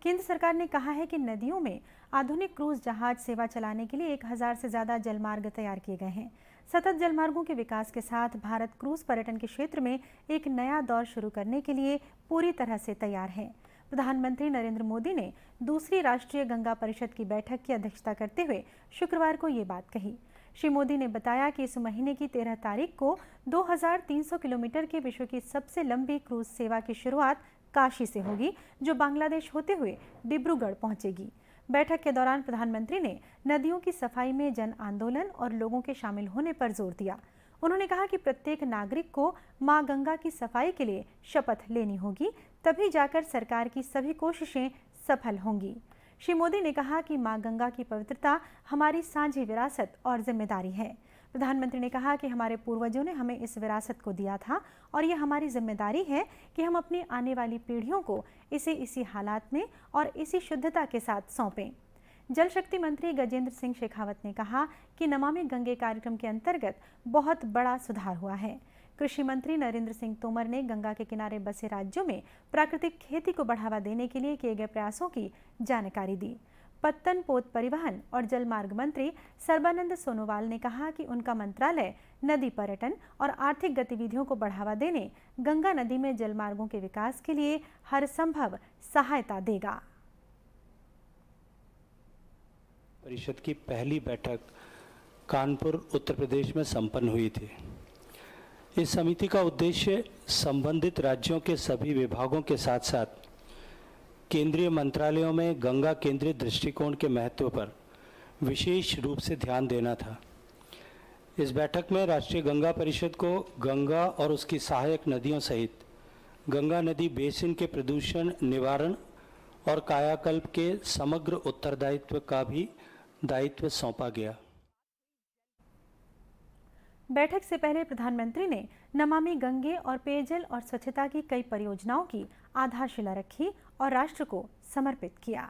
केंद्र सरकार ने कहा है कि नदियों में आधुनिक क्रूज जहाज सेवा चलाने के लिए 1000 से ज्यादा जलमार्ग तैयार किए गए हैं। सतत जलमार्गों के विकास के साथ भारत क्रूज पर्यटन के क्षेत्र में एक नया दौर शुरू करने के लिए पूरी तरह से तैयार है। प्रधानमंत्री नरेंद्र मोदी ने दूसरी राष्ट्रीय गंगा परिषद की बैठक की अध्यक्षता करते हुए शुक्रवार को ये बात कही। श्री मोदी ने बताया कि इस महीने की 13 तारीख को 2300 किलोमीटर के विश्व की सबसे लंबी क्रूज सेवा की शुरुआत काशी से होगी, जो बांग्लादेश होते हुए डिब्रूगढ़ पहुंचेगी। बैठक के दौरान प्रधानमंत्री ने नदियों की सफाई में जन आंदोलन और लोगों के शामिल होने पर जोर दिया। उन्होंने कहा कि प्रत्येक नागरिक को मां गंगा की सफाई के लिए शपथ लेनी होगी, तभी जाकर सरकार की सभी कोशिशें सफल होंगी। श्री मोदी ने कहा कि मां गंगा की पवित्रता हमारी साझी विरासत और जिम्मेदारी है। प्रधानमंत्री ने कहा कि हमारे पूर्वजों ने हमें इस विरासत को दिया था और ये हमारी जिम्मेदारी है कि हम अपनी आने वाली पीढ़ियों को इसे इसी हालात में और इसी शुद्धता के साथ सौंपें। जल शक्ति मंत्री गजेंद्र सिंह शेखावत ने कहा कि नमामि गंगे कार्यक्रम के अंतर्गत बहुत बड़ा सुधार हुआ है। कृषि मंत्री नरेंद्र सिंह तोमर ने गंगा के किनारे बसे राज्यों में प्राकृतिक खेती को बढ़ावा देने के लिए किए गए प्रयासों की जानकारी दी। पत्तन पोत परिवहन और जलमार्ग मंत्री सर्बानंद सोनोवाल ने कहा कि उनका मंत्रालय नदी पर्यटन और आर्थिक गतिविधियों को बढ़ावा देने गंगा नदी में जलमार्गों के विकास के लिए हर संभव सहायता देगा। परिषद की पहली बैठक कानपुर, उत्तर प्रदेश में संपन्न हुई थी। इस समिति का उद्देश्य संबंधित राज्यों के सभी विभागों के साथ साथ केंद्रीय मंत्रालयों में गंगा केंद्रित दृष्टिकोण के महत्व पर विशेष रूप से ध्यान देना था। इस बैठक में राष्ट्रीय गंगा परिषद को गंगा और उसकी सहायक नदियों सहित गंगा नदी बेसिन के प्रदूषण निवारण और कायाकल्प के समग्र उत्तरदायित्व का भी दायित्व सौंपा गया। बैठक से पहले प्रधानमंत्री ने नमामि गंगे और पेयजल और स्वच्छता की कई परियोजनाओं की आधारशिला रखी और राष्ट्र को समर्पित किया।